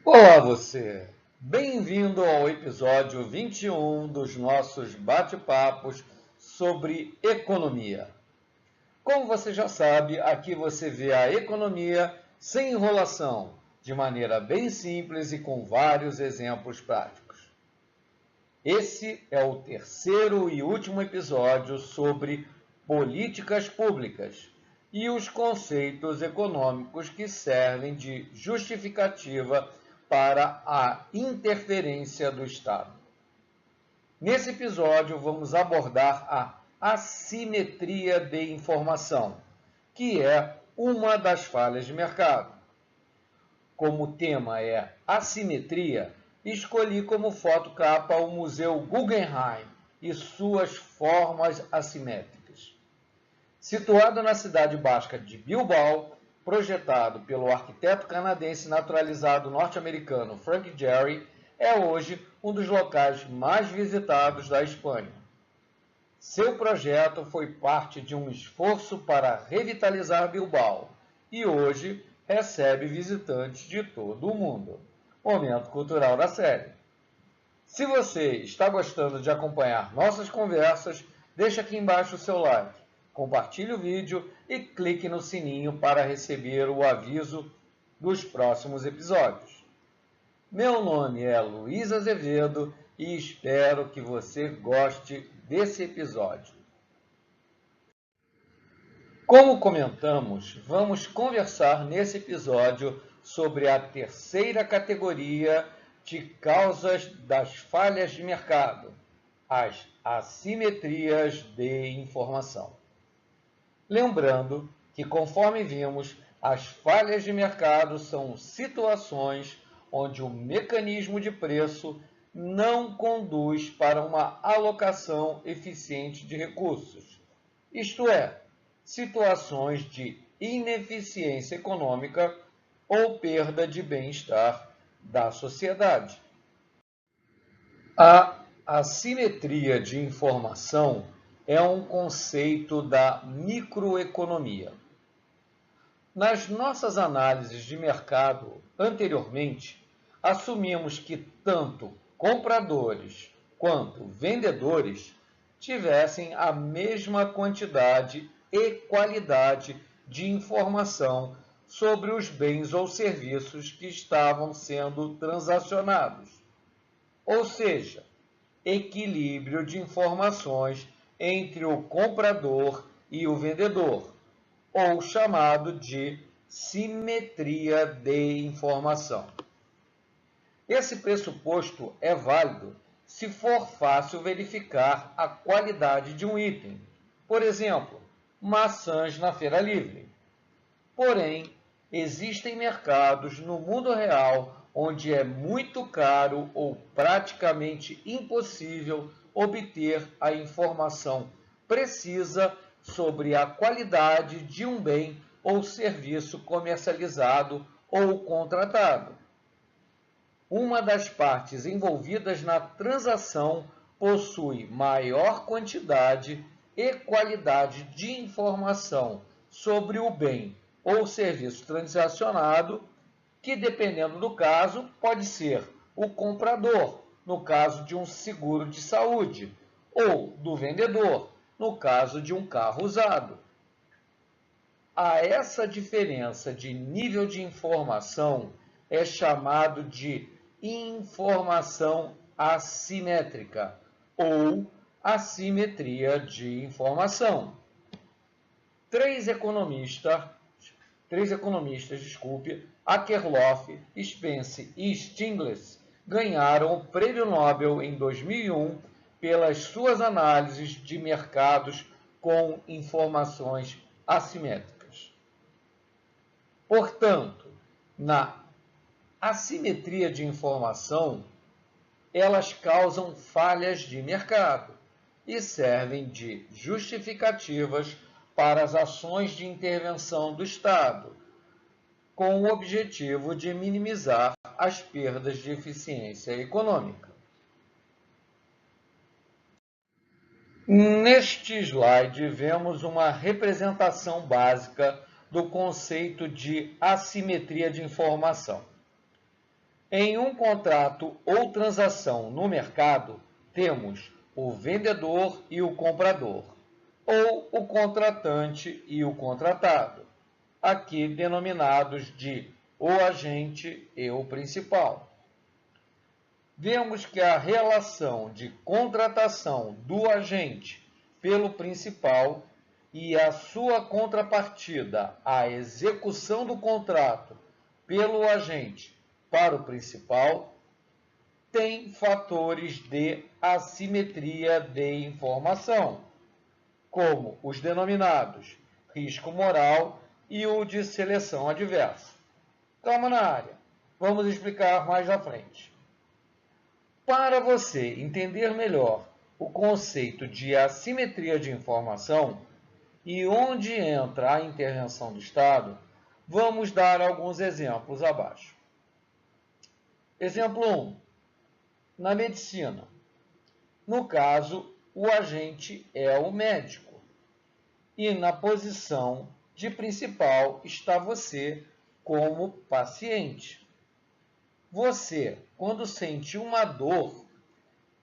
Olá você! Bem-vindo ao episódio 21 dos nossos bate-papos sobre economia. Como você já sabe, aqui você vê a economia sem enrolação, de maneira bem simples e com vários exemplos práticos. Esse é o terceiro e último episódio sobre políticas públicas e os conceitos econômicos que servem de justificativa para a interferência do Estado. Nesse episódio, vamos abordar a assimetria de informação, que é uma das falhas de mercado. Como o tema é assimetria, escolhi como fotocapa o Museu Guggenheim e suas formas assimétricas. Situado na cidade basca de Bilbao, projetado pelo arquiteto canadense naturalizado norte-americano Frank Gehry, é hoje um dos locais mais visitados da Espanha. Seu projeto foi parte de um esforço para revitalizar Bilbao e hoje recebe visitantes de todo o mundo. Momento cultural da série. Se você está gostando de acompanhar nossas conversas, deixe aqui embaixo o seu like, compartilhe o vídeo e clique no sininho para receber o aviso dos próximos episódios. Meu nome é Luiz Azevedo e espero que você goste desse episódio. Como comentamos, vamos conversar nesse episódio sobre a terceira categoria de causas das falhas de mercado, as assimetrias de informação. Lembrando que, conforme vimos, as falhas de mercado são situações onde o mecanismo de preço não conduz para uma alocação eficiente de recursos, isto é, situações de ineficiência econômica ou perda de bem-estar da sociedade. A assimetria de informação é um conceito da microeconomia. Nas nossas análises de mercado anteriormente, assumimos que tanto compradores quanto vendedores tivessem a mesma quantidade e qualidade de informação sobre os bens ou serviços que estavam sendo transacionados. Ou seja, equilíbrio de informações entre o comprador e o vendedor, ou chamado de simetria de informação. Esse pressuposto é válido se for fácil verificar a qualidade de um item, por exemplo, maçãs na feira livre. Porém, existem mercados no mundo real onde é muito caro ou praticamente impossível obter a informação precisa sobre a qualidade de um bem ou serviço comercializado ou contratado. Uma das partes envolvidas na transação possui maior quantidade e qualidade de informação sobre o bem ou serviço transacionado, que, dependendo do caso, pode ser o comprador, no caso de um seguro de saúde, ou do vendedor, no caso de um carro usado. A essa diferença de nível de informação é chamado de informação assimétrica ou assimetria de informação. Três economistas, Akerlof, Spence e Stiglitz, ganharam o Prêmio Nobel em 2001 pelas suas análises de mercados com informações assimétricas. Portanto, na assimetria de informação, elas causam falhas de mercado e servem de justificativas para as ações de intervenção do Estado, com o objetivo de minimizar as perdas de eficiência econômica. Neste slide, vemos uma representação básica do conceito de assimetria de informação. Em um contrato ou transação no mercado, temos o vendedor e o comprador, ou o contratante e o contratado, aqui denominados de o agente e o principal. Vemos que a relação de contratação do agente pelo principal e a sua contrapartida, a execução do contrato pelo agente para o principal, tem fatores de assimetria de informação, como os denominados risco moral e o de seleção adversa. Calma na área, vamos explicar mais à frente. Para você entender melhor o conceito de assimetria de informação e onde entra a intervenção do Estado, vamos dar alguns exemplos abaixo. Exemplo 1. Na medicina. No caso, o agente é o médico. E na posição de principal está você como paciente. Você, quando sente uma dor,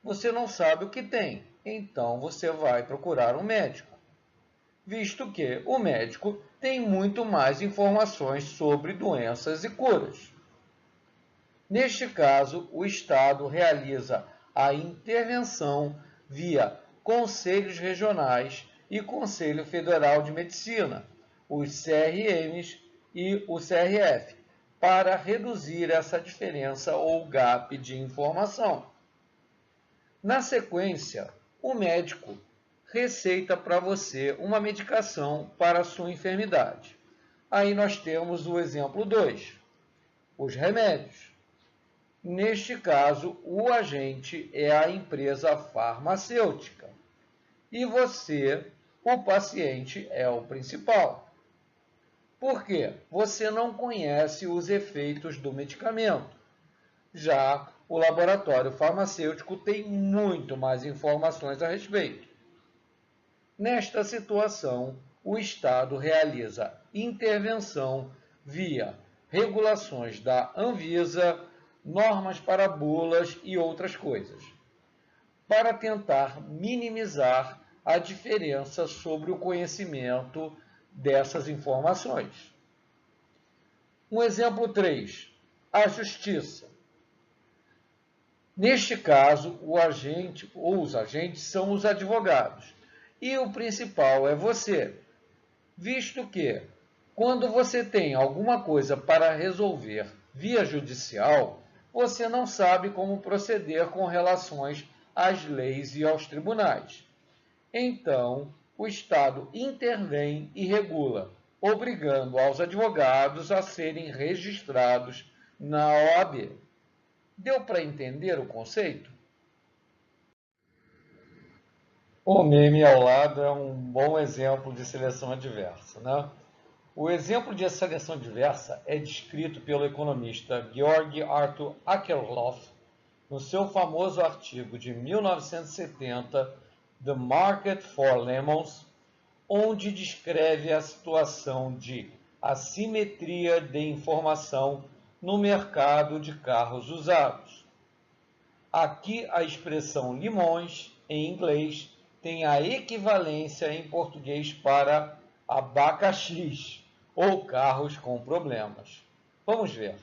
você não sabe o que tem. Então, você vai procurar um médico, visto que o médico tem muito mais informações sobre doenças e curas. Neste caso, o Estado realiza a intervenção via conselhos regionais e Conselho Federal de Medicina, os CRMs e o CRF, para reduzir essa diferença ou gap de informação. Na sequência, o médico receita para você uma medicação para a sua enfermidade. Aí nós temos o exemplo 2, os remédios. Neste caso, o agente é a empresa farmacêutica e você, o paciente, é o principal. Por quê? Você não conhece os efeitos do medicamento. Já o laboratório farmacêutico tem muito mais informações a respeito. Nesta situação, o Estado realiza intervenção via regulações da Anvisa, normas para bulas e outras coisas, para tentar minimizar a diferença sobre o conhecimento dessas informações. Um exemplo 3, a Justiça. Neste caso, o agente ou os agentes são os advogados e o principal é você, visto que, quando você tem alguma coisa para resolver via judicial, você não sabe como proceder com relações às leis e aos tribunais. Então, o Estado intervém e regula, obrigando aos advogados a serem registrados na OAB. Deu para entender o conceito? O meme ao lado é um bom exemplo de seleção adversa, né? O exemplo de seleção adversa é descrito pelo economista Georg Arthur Akerlof no seu famoso artigo de 1970, The Market for Lemons, onde descreve a situação de assimetria de informação no mercado de carros usados. Aqui a expressão limões, em inglês, tem a equivalência em português para abacaxis, ou carros com problemas. Vamos ver.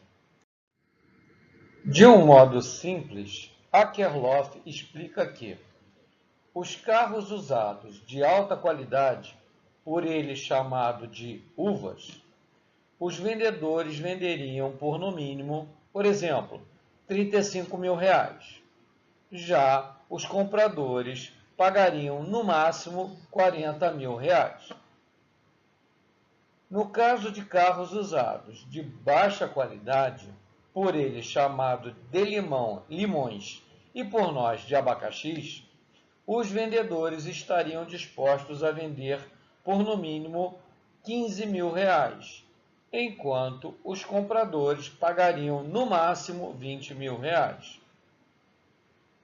De um modo simples, Akerlof explica que os carros usados de alta qualidade, por ele chamado de uvas, os vendedores venderiam por no mínimo, por exemplo, R$35 mil. Já os compradores pagariam no máximo R$40 mil. No caso de carros usados de baixa qualidade, por ele chamado de limões e por nós de abacaxis, os vendedores estariam dispostos a vender por no mínimo R$15 mil, enquanto os compradores pagariam no máximo R$20 mil.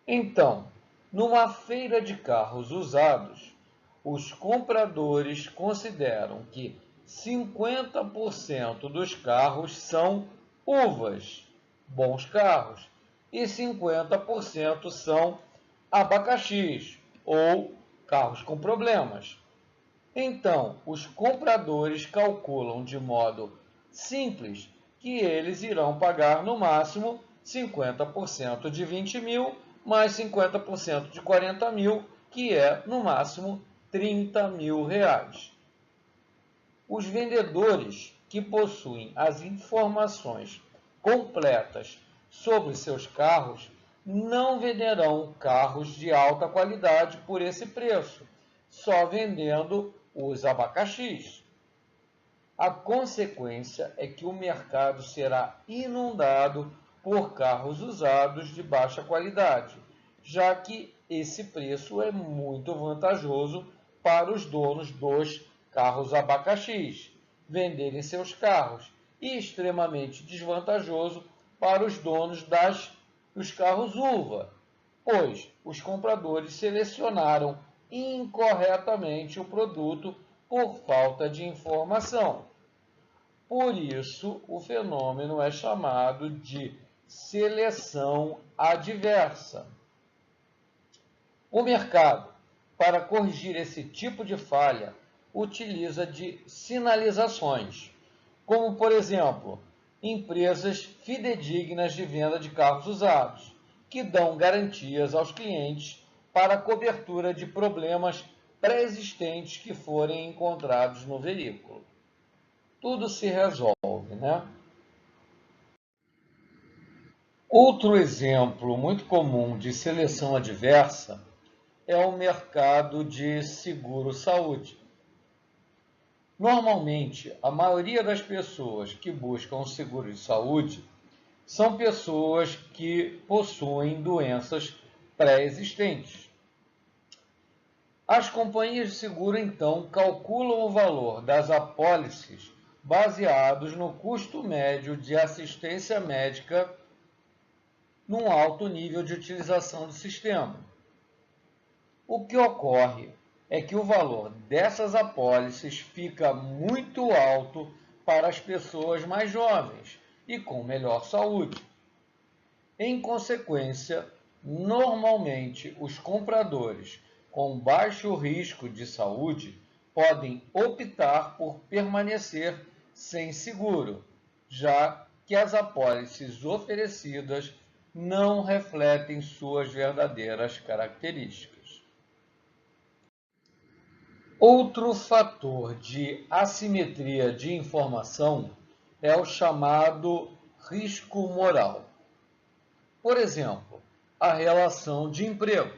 Então, numa feira de carros usados, os compradores consideram que 50% dos carros são uvas bons carros e 50% são abacaxis ou carros com problemas. Então, os compradores calculam de modo simples que eles irão pagar no máximo 50% de 20 mil mais 50% de 40 mil, que é no máximo 30 mil reais. Os vendedores que possuem as informações completas sobre seus carros não venderão carros de alta qualidade por esse preço, só vendendo os abacaxis. A consequência é que o mercado será inundado por carros usados de baixa qualidade, já que esse preço é muito vantajoso para os donos dos carros abacaxis venderem seus carros e extremamente desvantajoso para os donos dos carros uva, pois os compradores selecionaram incorretamente o produto por falta de informação. Por isso, o fenômeno é chamado de seleção adversa. O mercado, para corrigir esse tipo de falha, utiliza de sinalizações, como, por exemplo, empresas fidedignas de venda de carros usados, que dão garantias aos clientes para a cobertura de problemas pré-existentes que forem encontrados no veículo. Tudo se resolve, né? Outro exemplo muito comum de seleção adversa é o mercado de seguro-saúde. Normalmente, a maioria das pessoas que buscam um seguro de saúde são pessoas que possuem doenças pré-existentes. As companhias de seguro, então, calculam o valor das apólices baseados no custo médio de assistência médica num alto nível de utilização do sistema. O que ocorre é que o valor dessas apólices fica muito alto para as pessoas mais jovens e com melhor saúde. Em consequência, normalmente os compradores com baixo risco de saúde podem optar por permanecer sem seguro, já que as apólices oferecidas não refletem suas verdadeiras características. Outro fator de assimetria de informação é o chamado risco moral. Por exemplo, a relação de emprego.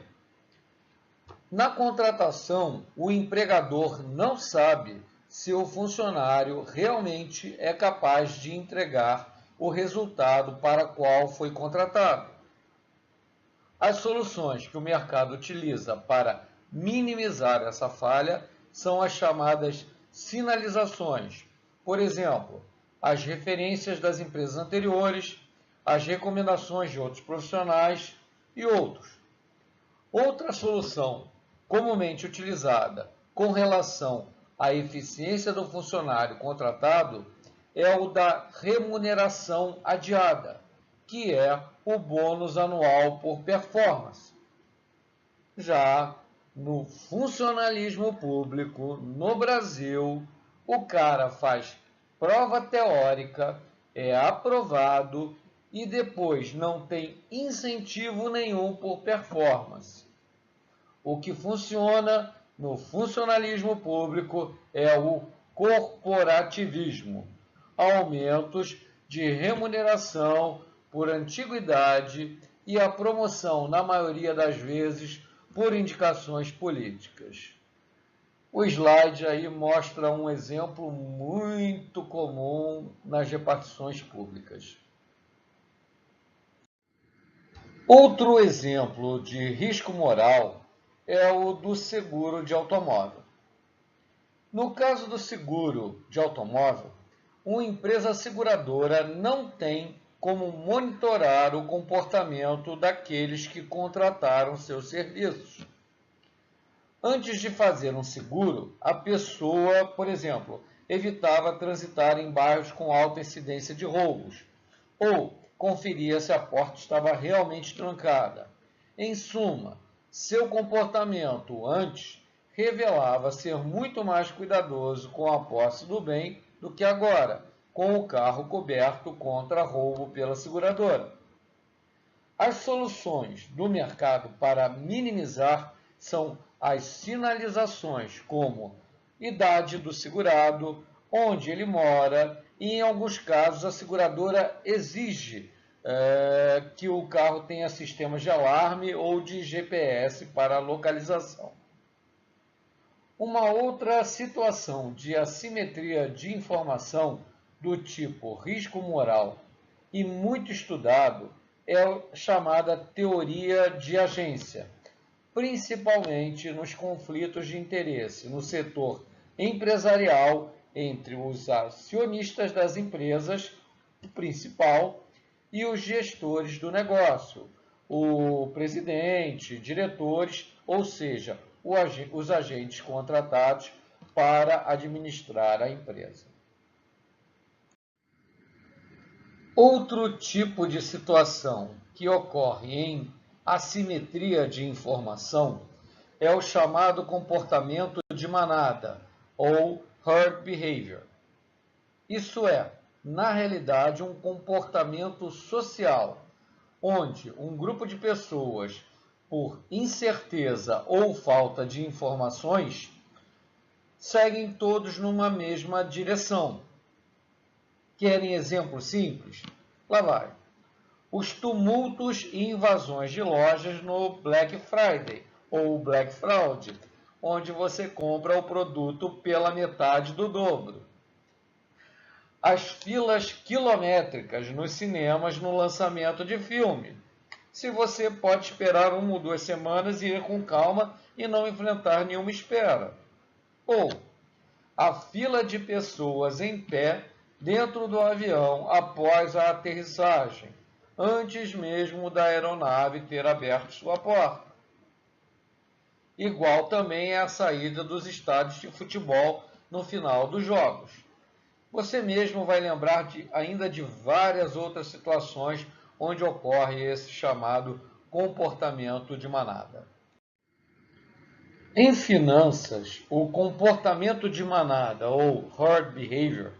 Na contratação, o empregador não sabe se o funcionário realmente é capaz de entregar o resultado para o qual foi contratado. As soluções que o mercado utiliza para minimizar essa falha são as chamadas sinalizações. Por exemplo, as referências das empresas anteriores, as recomendações de outros profissionais e outros. Outra solução comumente utilizada com relação à eficiência do funcionário contratado é o da remuneração adiada, que é o bônus anual por performance. Já no funcionalismo público, no Brasil, o cara faz prova teórica, é aprovado e depois não tem incentivo nenhum por performance. O que funciona no funcionalismo público é o corporativismo, aumentos de remuneração por antiguidade e a promoção, na maioria das vezes, por indicações políticas. O slide aí mostra um exemplo muito comum nas repartições públicas. Outro exemplo de risco moral é o do seguro de automóvel. No caso do seguro de automóvel, uma empresa seguradora não tem como monitorar o comportamento daqueles que contrataram seus serviços. Antes de fazer um seguro, a pessoa, por exemplo, evitava transitar em bairros com alta incidência de roubos, ou conferia se a porta estava realmente trancada. Em suma, seu comportamento antes revelava ser muito mais cuidadoso com a posse do bem do que agora, com o carro coberto contra roubo pela seguradora. As soluções do mercado para minimizar são as sinalizações, como idade do segurado, onde ele mora, e em alguns casos a seguradora exige que o carro tenha sistemas de alarme ou de GPS para localização. Uma outra situação de assimetria de informação do tipo risco moral e muito estudado é a chamada teoria de agência, principalmente nos conflitos de interesse no setor empresarial entre os acionistas das empresas, o principal, e os gestores do negócio, o presidente, diretores, ou seja, os agentes contratados para administrar a empresa. Outro tipo de situação que ocorre em assimetria de informação é o chamado comportamento de manada, ou herd behavior. Isso é, na realidade, um comportamento social, onde um grupo de pessoas, por incerteza ou falta de informações, seguem todos numa mesma direção. Querem exemplo simples? Lá vai. Os tumultos e invasões de lojas no Black Friday ou Black Fraud, onde você compra o produto pela metade do dobro. As filas quilométricas nos cinemas no lançamento de filme. Se você pode esperar 1 ou 2 semanas e ir com calma e não enfrentar nenhuma espera. Ou a fila de pessoas em pé dentro do avião após a aterrissagem, antes mesmo da aeronave ter aberto sua porta. Igual também é a saída dos estádios de futebol no final dos jogos. Você mesmo vai lembrar ainda de várias outras situações onde ocorre esse chamado comportamento de manada. Em finanças, o comportamento de manada, ou herd behavior,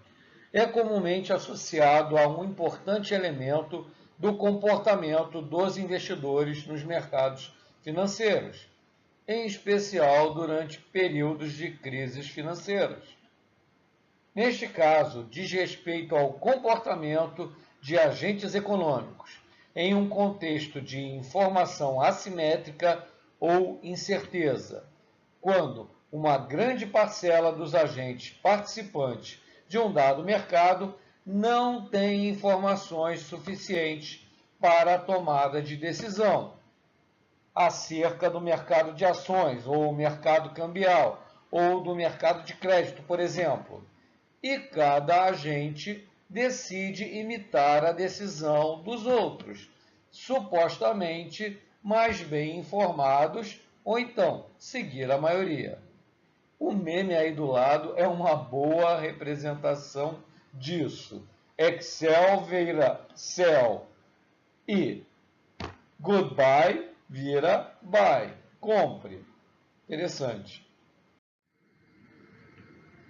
é comumente associado a um importante elemento do comportamento dos investidores nos mercados financeiros, em especial durante períodos de crises financeiras. Neste caso, diz respeito ao comportamento de agentes econômicos, em um contexto de informação assimétrica ou incerteza, quando uma grande parcela dos agentes participantes de um dado mercado não tem informações suficientes para a tomada de decisão acerca do mercado de ações, ou mercado cambial, ou do mercado de crédito, por exemplo. E cada agente decide imitar a decisão dos outros, supostamente mais bem informados, ou então seguir a maioria. O meme aí do lado é uma boa representação disso. Excel vira sell e goodbye vira buy. Compre. Interessante.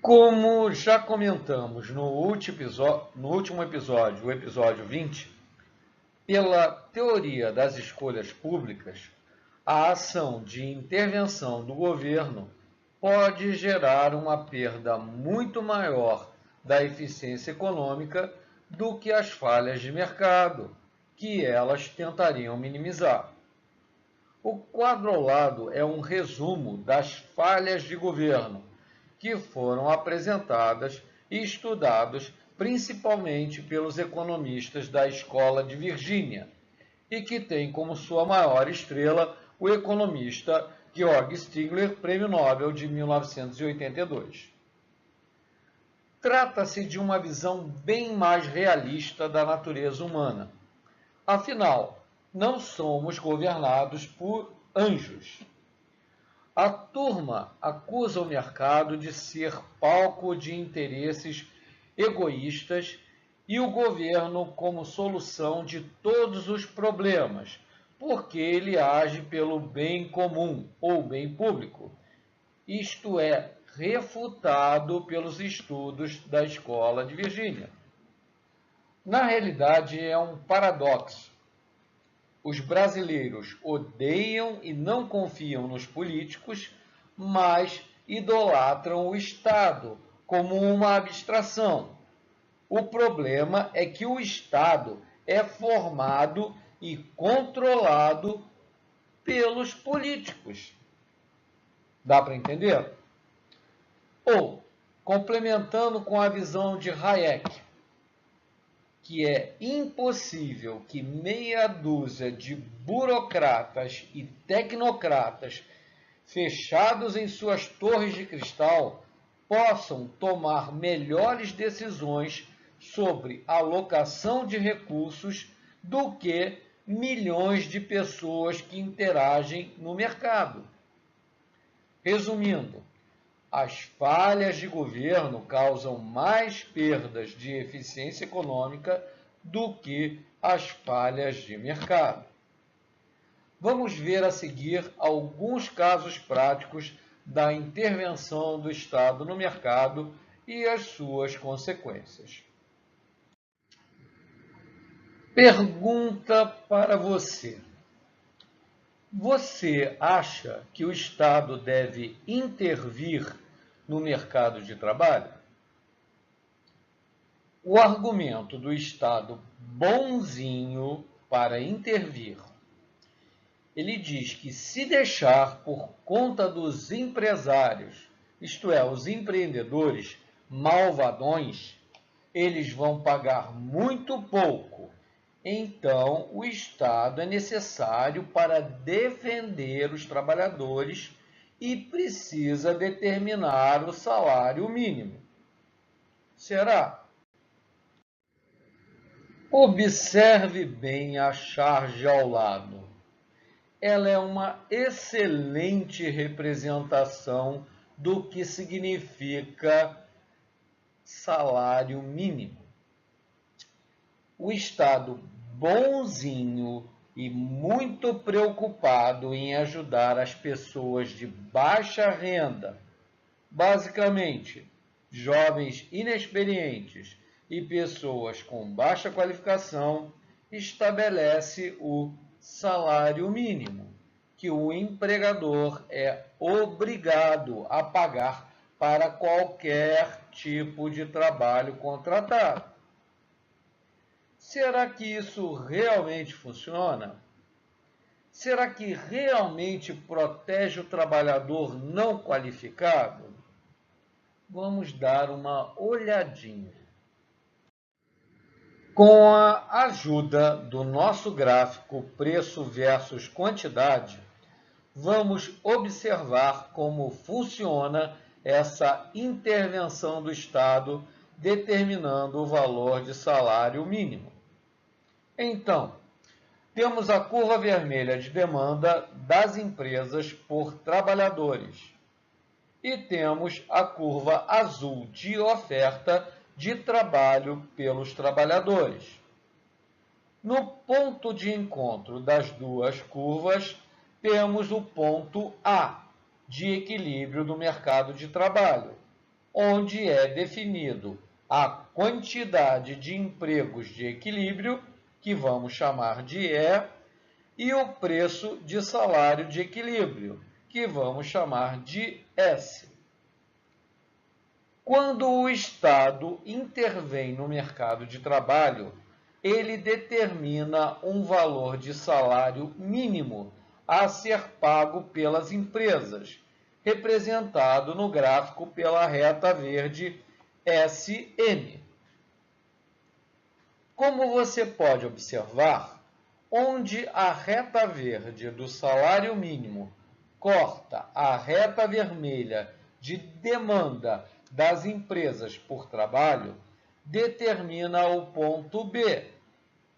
Como já comentamos no último episódio, o episódio 20, pela teoria das escolhas públicas, a ação de intervenção do governo pode gerar uma perda muito maior da eficiência econômica do que as falhas de mercado, que elas tentariam minimizar. O quadro ao lado é um resumo das falhas de governo que foram apresentadas e estudadas principalmente pelos economistas da Escola de Virgínia e que tem como sua maior estrela o economista Georg Stigler, Prêmio Nobel de 1982. Trata-se de uma visão bem mais realista da natureza humana. Afinal, não somos governados por anjos. A turma acusa o mercado de ser palco de interesses egoístas e o governo como solução de todos os problemas, porque ele age pelo bem comum ou bem público. Isto é refutado pelos estudos da Escola de Virgínia. Na realidade, é um paradoxo. Os brasileiros odeiam e não confiam nos políticos, mas idolatram o Estado como uma abstração. O problema é que o Estado é formado e controlado pelos políticos. Dá para entender? Ou, complementando com a visão de Hayek, que é impossível que meia dúzia de burocratas e tecnocratas fechados em suas torres de cristal possam tomar melhores decisões sobre alocação de recursos do que milhões de pessoas que interagem no mercado. Resumindo, as falhas de governo causam mais perdas de eficiência econômica do que as falhas de mercado. Vamos ver a seguir alguns casos práticos da intervenção do Estado no mercado e as suas consequências. Pergunta para você. Você acha que o Estado deve intervir no mercado de trabalho? O argumento do Estado bonzinho para intervir, ele diz que se deixar por conta dos empresários, isto é, os empreendedores malvadões, eles vão pagar muito pouco. Então, o Estado é necessário para defender os trabalhadores e precisa determinar o salário mínimo. Será? Observe bem a charge ao lado. Ela é uma excelente representação do que significa salário mínimo. O Estado bonzinho e muito preocupado em ajudar as pessoas de baixa renda, basicamente jovens inexperientes e pessoas com baixa qualificação, estabelece o salário mínimo, que o empregador é obrigado a pagar para qualquer tipo de trabalho contratado. Será que isso realmente funciona? Será que realmente protege o trabalhador não qualificado? Vamos dar uma olhadinha. Com a ajuda do nosso gráfico preço versus quantidade, vamos observar como funciona essa intervenção do Estado determinando o valor de salário mínimo. Então, temos a curva vermelha de demanda das empresas por trabalhadores e temos a curva azul de oferta de trabalho pelos trabalhadores. No ponto de encontro das duas curvas, temos o ponto A, de equilíbrio do mercado de trabalho, onde é definido a quantidade de empregos de equilíbrio, que vamos chamar de E, e o preço de salário de equilíbrio, que vamos chamar de S. Quando o Estado intervém no mercado de trabalho, ele determina um valor de salário mínimo a ser pago pelas empresas, representado no gráfico pela reta verde SM. Como você pode observar, onde a reta verde do salário mínimo corta a reta vermelha de demanda das empresas por trabalho, determina o ponto B,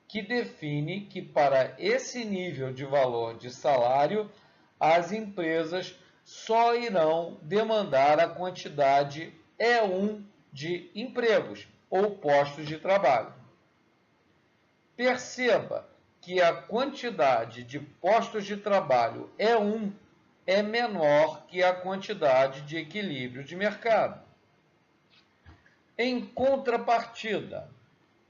que define que para esse nível de valor de salário, as empresas só irão demandar a quantidade E1 de empregos ou postos de trabalho. Perceba que a quantidade de postos de trabalho é menor que a quantidade de equilíbrio de mercado. Em contrapartida,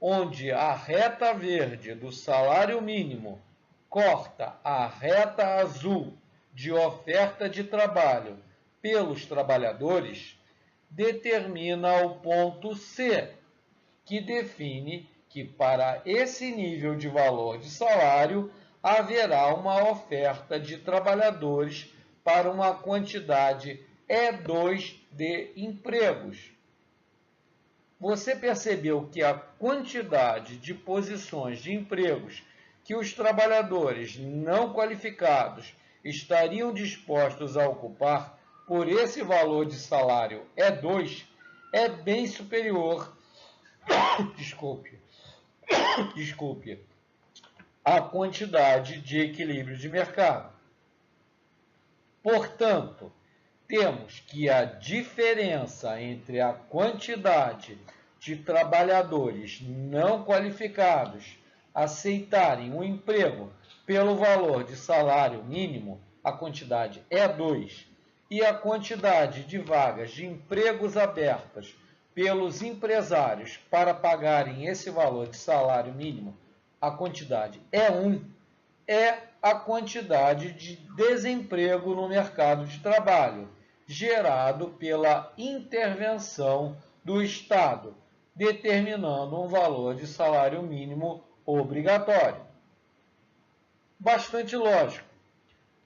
onde a reta verde do salário mínimo corta a reta azul de oferta de trabalho pelos trabalhadores, determina o ponto C, que define que para esse nível de valor de salário haverá uma oferta de trabalhadores para uma quantidade E2 de empregos. Você percebeu que a quantidade de posições de empregos que os trabalhadores não qualificados estariam dispostos a ocupar por esse valor de salário E2 é bem superior, desculpe, à quantidade de equilíbrio de mercado. Portanto, temos que a diferença entre a quantidade de trabalhadores não qualificados aceitarem um emprego pelo valor de salário mínimo, a quantidade E2, e a quantidade de vagas de empregos abertas pelos empresários para pagarem esse valor de salário mínimo, a quantidade E1, é a quantidade de desemprego no mercado de trabalho, gerado pela intervenção do Estado, determinando um valor de salário mínimo obrigatório. Bastante lógico.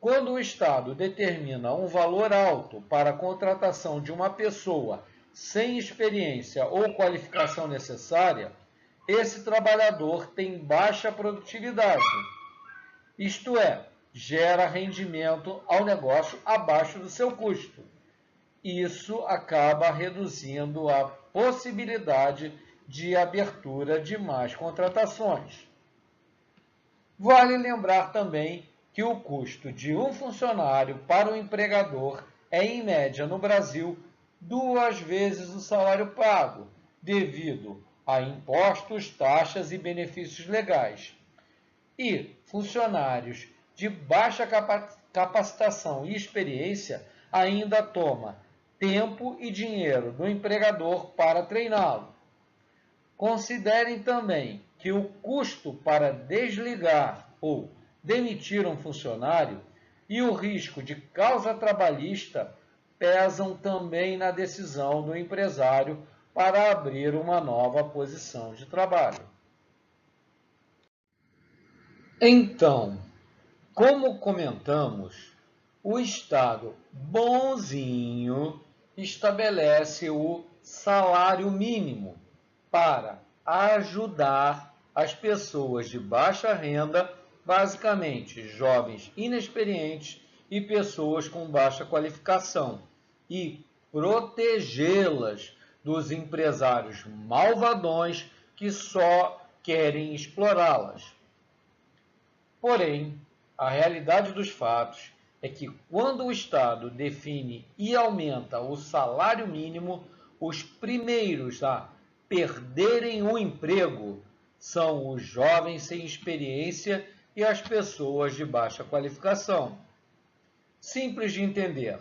Quando o Estado determina um valor alto para a contratação de uma pessoa sem experiência ou qualificação necessária, esse trabalhador tem baixa produtividade, isto é, gera rendimento ao negócio abaixo do seu custo. Isso acaba reduzindo a possibilidade de abertura de mais contratações. Vale lembrar também que o custo de um funcionário para o empregador é, em média, no Brasil, 2 vezes o salário pago, devido a impostos, taxas e benefícios legais. E funcionários de baixa capacitação e experiência ainda toma tempo e dinheiro do empregador para treiná-lo. Considerem também que o custo para desligar ou demitir um funcionário e o risco de causa trabalhista pesam também na decisão do empresário para abrir uma nova posição de trabalho. Então, como comentamos, o Estado bonzinho estabelece o salário mínimo para ajudar as pessoas de baixa renda, basicamente jovens inexperientes e pessoas com baixa qualificação, e protegê-las dos empresários malvadões que só querem explorá-las. Porém, a realidade dos fatos é que quando o Estado define e aumenta o salário mínimo, os primeiros a perderem o emprego são os jovens sem experiência e as pessoas de baixa qualificação. Simples de entender.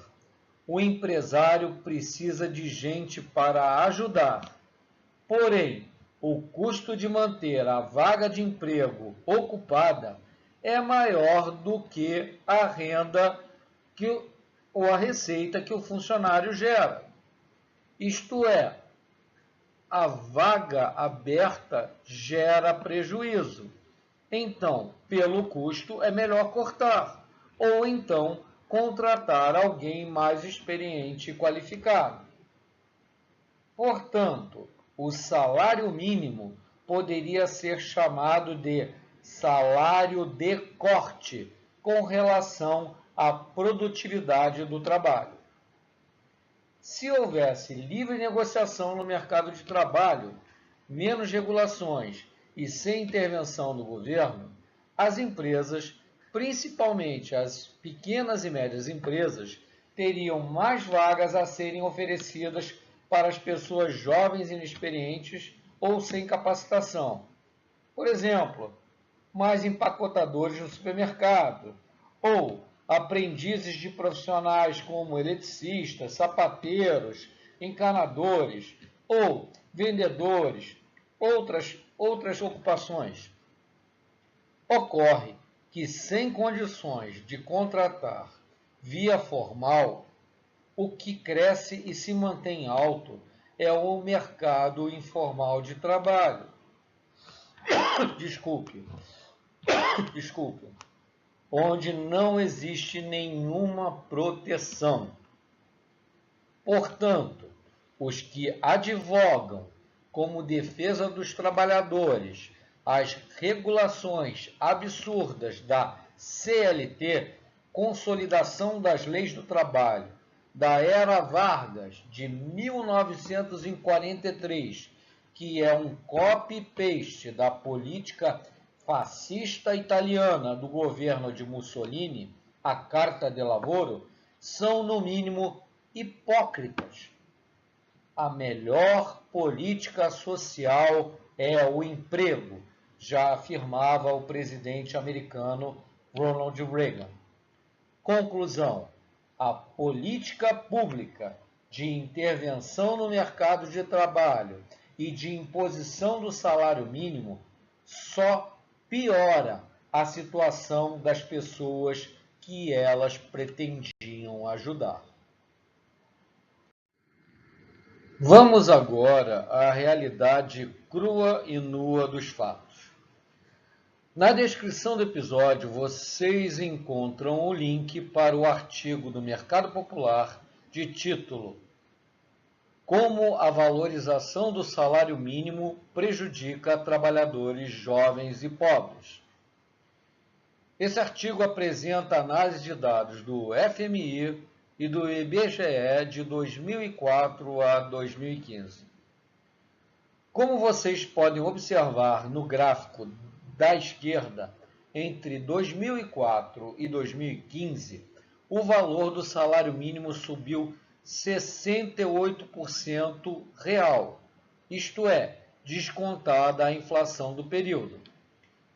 O empresário precisa de gente para ajudar. Porém, o custo de manter a vaga de emprego ocupada é maior do que a renda ou a receita que o funcionário gera. Isto é, a vaga aberta gera prejuízo. Então, pelo custo, é melhor cortar, ou então contratar alguém mais experiente e qualificado. Portanto, o salário mínimo poderia ser chamado de salário de corte com relação à produtividade do trabalho. Se houvesse livre negociação no mercado de trabalho, menos regulações e sem intervenção do governo, as empresas, principalmente as pequenas e médias empresas, teriam mais vagas a serem oferecidas para as pessoas jovens, inexperientes ou sem capacitação. Por exemplo, mais empacotadores no supermercado, ou aprendizes de profissionais como eletricistas, sapateiros, encanadores, ou vendedores, outras ocupações. Ocorre que, sem condições de contratar via formal, o que cresce e se mantém alto é o mercado informal de trabalho. Desculpe, onde não existe nenhuma proteção. Portanto, os que advogam como defesa dos trabalhadores as regulações absurdas da CLT, Consolidação das Leis do Trabalho, da era Vargas, de 1943, que é um copy-paste da política fascista italiana do governo de Mussolini, a Carta de Lavoro, são, no mínimo, hipócritas. A melhor política social é o emprego, já afirmava o presidente americano Ronald Reagan. Conclusão: a política pública de intervenção no mercado de trabalho e de imposição do salário mínimo só piora a situação das pessoas que elas pretendiam ajudar. Vamos agora à realidade crua e nua dos fatos. Na descrição do episódio, vocês encontram o link para o artigo do Mercado Popular de título Como a valorização do salário mínimo prejudica trabalhadores jovens e pobres. Esse artigo apresenta análise de dados do FMI e do IBGE de 2004 a 2015. Como vocês podem observar no gráfico da esquerda, entre 2004 e 2015, o valor do salário mínimo subiu 68% real, isto é, descontada a inflação do período,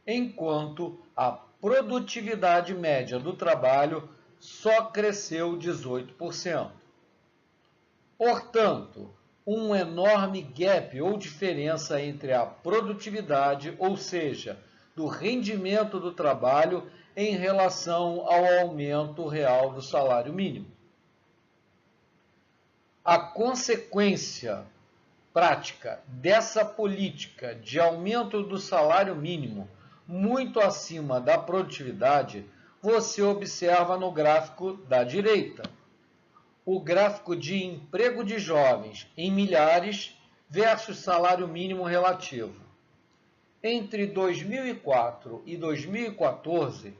enquanto a produtividade média do trabalho só cresceu 18%. Portanto, um enorme gap ou diferença entre a produtividade, ou seja, do rendimento do trabalho, em relação ao aumento real do salário mínimo. A consequência prática dessa política de aumento do salário mínimo muito acima da produtividade, você observa no gráfico da direita. O gráfico de emprego de jovens em milhares versus salário mínimo relativo. Entre 2004 e 2014,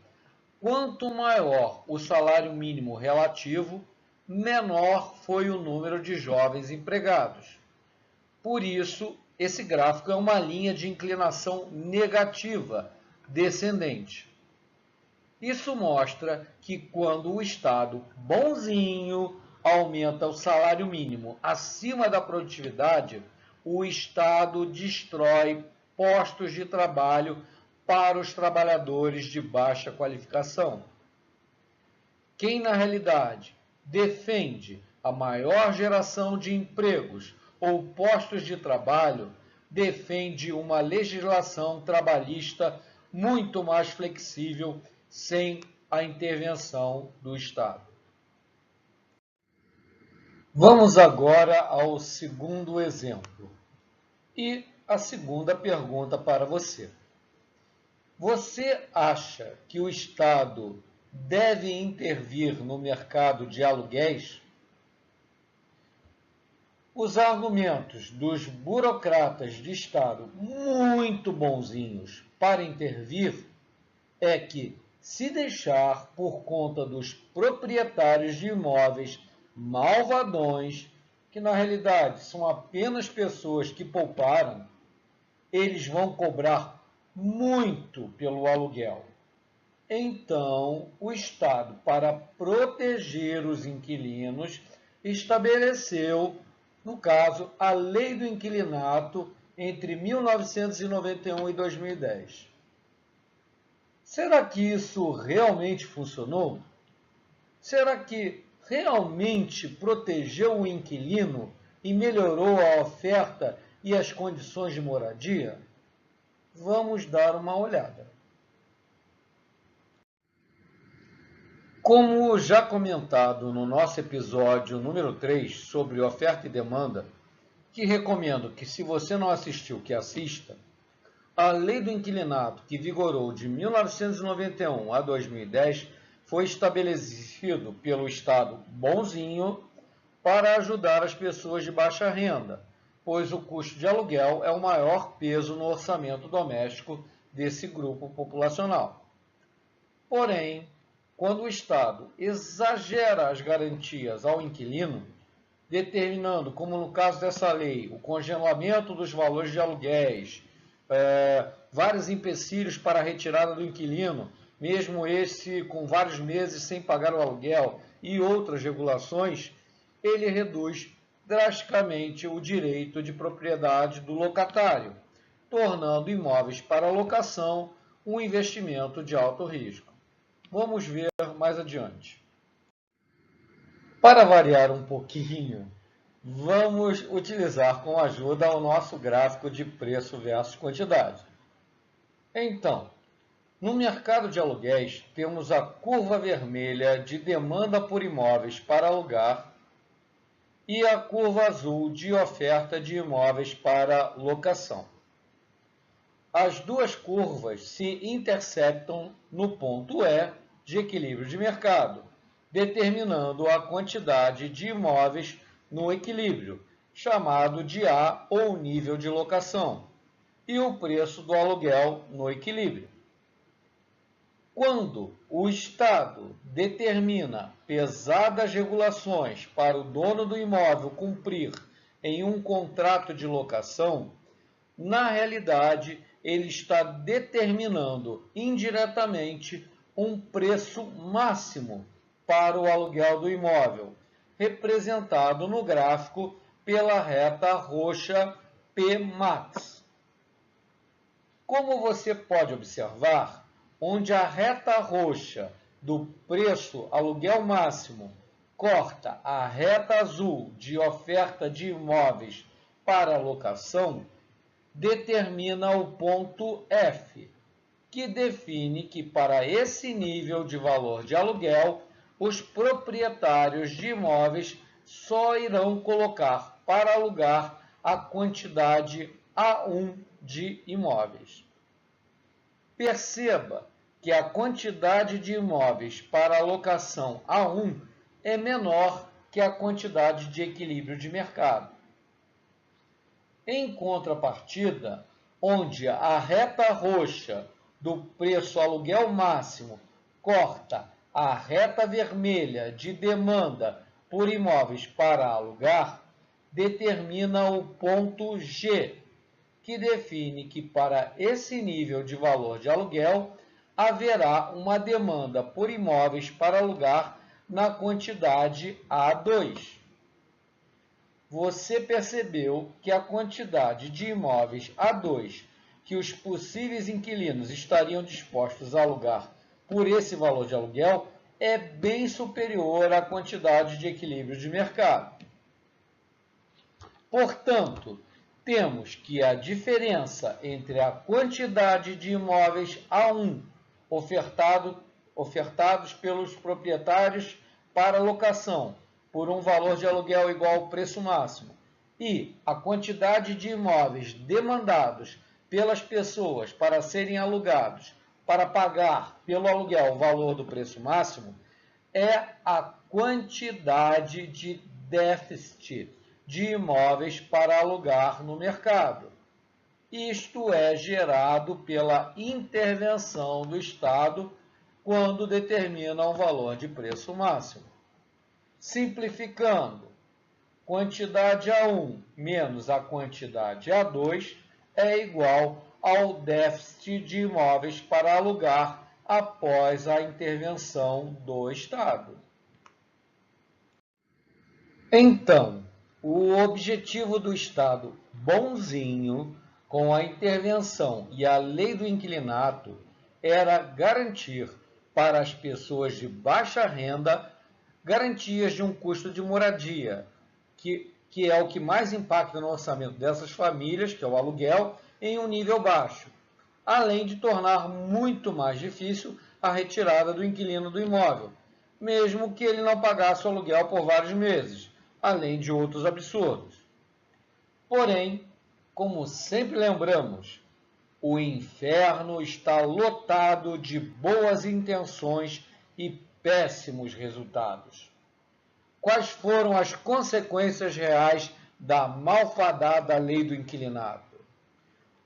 quanto maior o salário mínimo relativo, menor foi o número de jovens empregados. Por isso, esse gráfico é uma linha de inclinação negativa, descendente. Isso mostra que quando o Estado bonzinho aumenta o salário mínimo acima da produtividade, o Estado destrói postos de trabalho para os trabalhadores de baixa qualificação. Quem, na realidade, defende a maior geração de empregos ou postos de trabalho, defende uma legislação trabalhista muito mais flexível, sem a intervenção do Estado. Vamos agora ao segundo exemplo. E a segunda pergunta para você. Você acha que o Estado deve intervir no mercado de aluguéis? Os argumentos dos burocratas de Estado muito bonzinhos para intervir é que, se deixar por conta dos proprietários de imóveis malvadões, que na realidade são apenas pessoas que pouparam, eles vão cobrar muito pelo aluguel. Então, o Estado, para proteger os inquilinos, estabeleceu, no caso, a lei do inquilinato, entre 1991 e 2010. Será que isso realmente funcionou? Será que realmente protegeu o inquilino e melhorou a oferta e as condições de moradia? Vamos dar uma olhada. Como já comentado no nosso episódio número 3 sobre oferta e demanda, que recomendo que, se você não assistiu, que assista, a Lei do Inquilinato, que vigorou de 1991 a 2010, foi estabelecido pelo Estado bonzinho para ajudar as pessoas de baixa renda, pois o custo de aluguel é o maior peso no orçamento doméstico desse grupo populacional. Porém, quando o Estado exagera as garantias ao inquilino, determinando, como no caso dessa lei, o congelamento dos valores de aluguéis, vários empecilhos para a retirada do inquilino, mesmo esse com vários meses sem pagar o aluguel, e outras regulações, ele reduz drasticamente o direito de propriedade do locatário, tornando imóveis para locação um investimento de alto risco. Vamos ver mais adiante. Para variar um pouquinho, vamos utilizar com ajuda o nosso gráfico de preço versus quantidade. Então, no mercado de aluguéis, temos a curva vermelha de demanda por imóveis para alugar e a curva azul de oferta de imóveis para locação. As duas curvas se interceptam no ponto E de equilíbrio de mercado, determinando a quantidade de imóveis no equilíbrio, chamado de A ou nível de locação, e o preço do aluguel no equilíbrio. Quando o Estado determina pesadas regulações para o dono do imóvel cumprir em um contrato de locação, na realidade, ele está determinando indiretamente um preço máximo para o aluguel do imóvel, representado no gráfico pela reta roxa Pmax. Como você pode observar, onde a reta roxa do preço aluguel máximo corta a reta azul de oferta de imóveis para locação, determina o ponto F, que define que para esse nível de valor de aluguel, os proprietários de imóveis só irão colocar para alugar a quantidade A1 de imóveis. Perceba que a quantidade de imóveis para alocação A1 é menor que a quantidade de equilíbrio de mercado. Em contrapartida, onde a reta roxa do preço aluguel máximo corta a reta vermelha de demanda por imóveis para alugar, determina o ponto G, que define que para esse nível de valor de aluguel haverá uma demanda por imóveis para alugar na quantidade A2. Você percebeu que a quantidade de imóveis A2 que os possíveis inquilinos estariam dispostos a alugar por esse valor de aluguel é bem superior à quantidade de equilíbrio de mercado. Portanto, temos que a diferença entre a quantidade de imóveis A1 ofertados pelos proprietários para locação por um valor de aluguel igual ao preço máximo e a quantidade de imóveis demandados pelas pessoas para serem alugados para pagar pelo aluguel o valor do preço máximo é a quantidade de déficit de imóveis para alugar no mercado. Isto é gerado pela intervenção do Estado quando determina um valor de preço máximo. Simplificando, quantidade A1 menos a quantidade A2 é igual ao déficit de imóveis para alugar após a intervenção do Estado. Então, o objetivo do Estado bonzinho com a intervenção e a lei do inquilinato era garantir para as pessoas de baixa renda garantias de um custo de moradia, que é o que mais impacta no orçamento dessas famílias, que é o aluguel, em um nível baixo, além de tornar muito mais difícil a retirada do inquilino do imóvel, mesmo que ele não pagasse o aluguel por vários meses, além de outros absurdos. Porém, como sempre lembramos, o inferno está lotado de boas intenções e péssimos resultados. Quais foram as consequências reais da malfadada lei do inquilinato?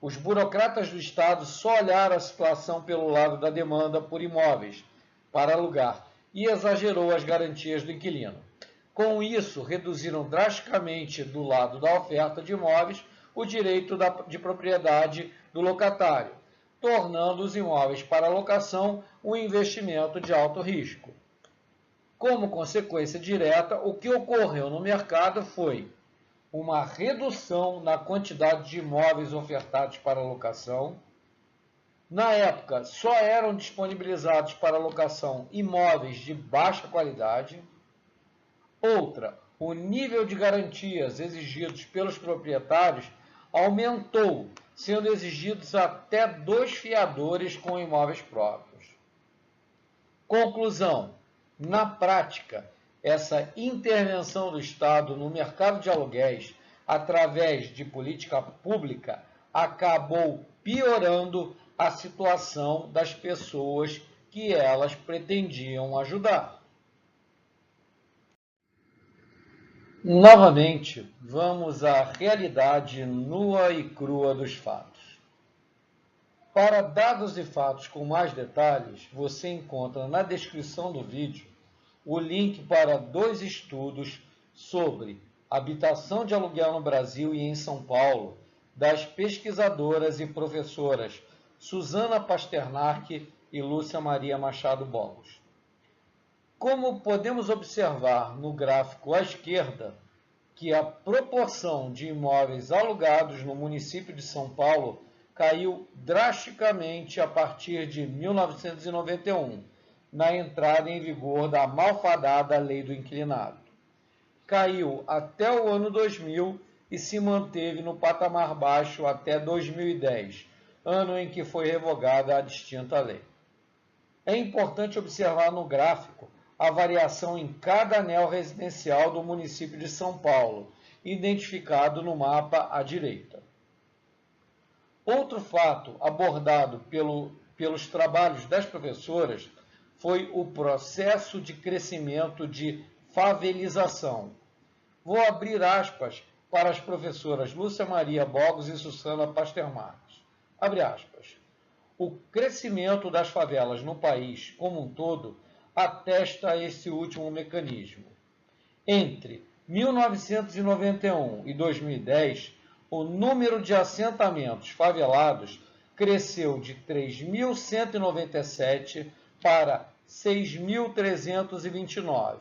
Os burocratas do Estado só olharam a situação pelo lado da demanda por imóveis para alugar e exagerou as garantias do inquilino. Com isso, reduziram drasticamente do lado da oferta de imóveis o direito de propriedade do locatário, tornando os imóveis para locação um investimento de alto risco. Como consequência direta, o que ocorreu no mercado foi uma redução na quantidade de imóveis ofertados para locação. Na época, só eram disponibilizados para locação imóveis de baixa qualidade. Outra, o nível de garantias exigidos pelos proprietários aumentou, sendo exigidos até 2 fiadores com imóveis próprios. Conclusão: na prática, essa intervenção do Estado no mercado de aluguéis, através de política pública, acabou piorando a situação das pessoas que elas pretendiam ajudar. Novamente, vamos à realidade nua e crua dos fatos. Para dados e fatos com mais detalhes, você encontra na descrição do vídeo o link para 2 estudos sobre habitação de aluguel no Brasil e em São Paulo, das pesquisadoras e professoras Susana Pasternak e Lúcia Maria Machado Bogos. Como podemos observar no gráfico à esquerda, que a proporção de imóveis alugados no município de São Paulo caiu drasticamente a partir de 1991, na entrada em vigor da malfadada lei do inquilinato. Caiu até o ano 2000 e se manteve no patamar baixo até 2010, ano em que foi revogada a distinta lei. É importante observar no gráfico a variação em cada anel residencial do município de São Paulo, identificado no mapa à direita. Outro fato abordado pelos trabalhos das professoras foi o processo de crescimento de favelização. Vou abrir aspas para as professoras Lúcia Maria Bogos e Susana Pasternak. Abre aspas. O crescimento das favelas no país como um todo atesta esse último mecanismo. Entre 1991 e 2010, o número de assentamentos favelados cresceu de 3.197 para 6.329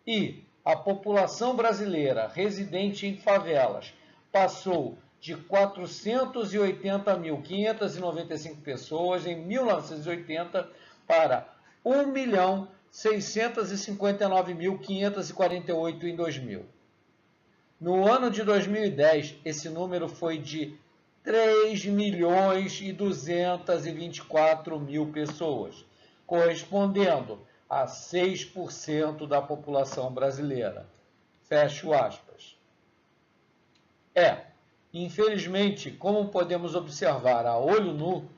e a população brasileira residente em favelas passou de 480.595 pessoas em 1980 para 1.659.548 em 2000. No ano de 2010, esse número foi de 3.224.000 pessoas, correspondendo a 6% da população brasileira. Fecho aspas. Infelizmente, como podemos observar a olho nu,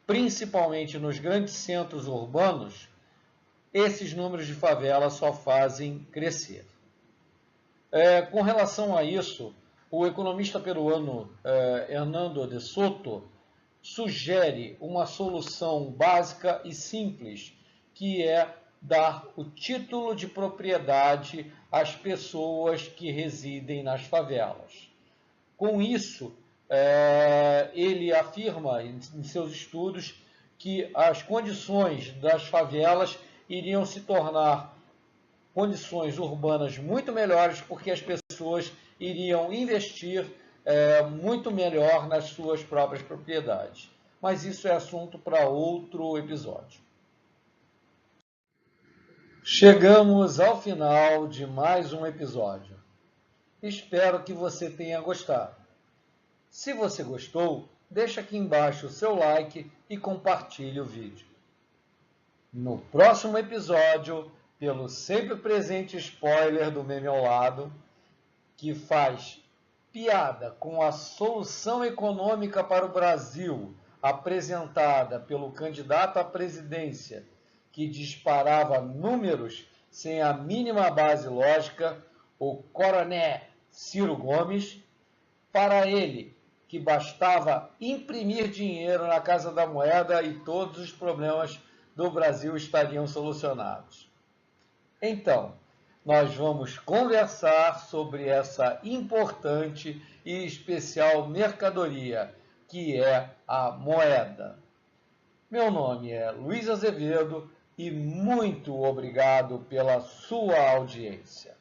principalmente nos grandes centros urbanos, esses números de favela só fazem crescer. Com relação a isso, o economista peruano Hernando de Soto sugere uma solução básica e simples, que é dar o título de propriedade às pessoas que residem nas favelas. Com isso, ele afirma em seus estudos que as condições das favelas iriam se tornar condições urbanas muito melhores, porque as pessoas iriam investir muito melhor nas suas próprias propriedades. Mas isso é assunto para outro episódio. Chegamos ao final de mais um episódio. Espero que você tenha gostado. Se você gostou, deixa aqui embaixo o seu like e compartilhe o vídeo. No próximo episódio, pelo sempre presente spoiler do Meme ao Lado, que faz piada com a solução econômica para o Brasil apresentada pelo candidato à presidência, que disparava números sem a mínima base lógica, o coronel Ciro Gomes, para ele, que bastava imprimir dinheiro na Casa da Moeda e todos os problemas do Brasil estariam solucionados. Então, nós vamos conversar sobre essa importante e especial mercadoria, que é a moeda. Meu nome é Luiz Azevedo e muito obrigado pela sua audiência.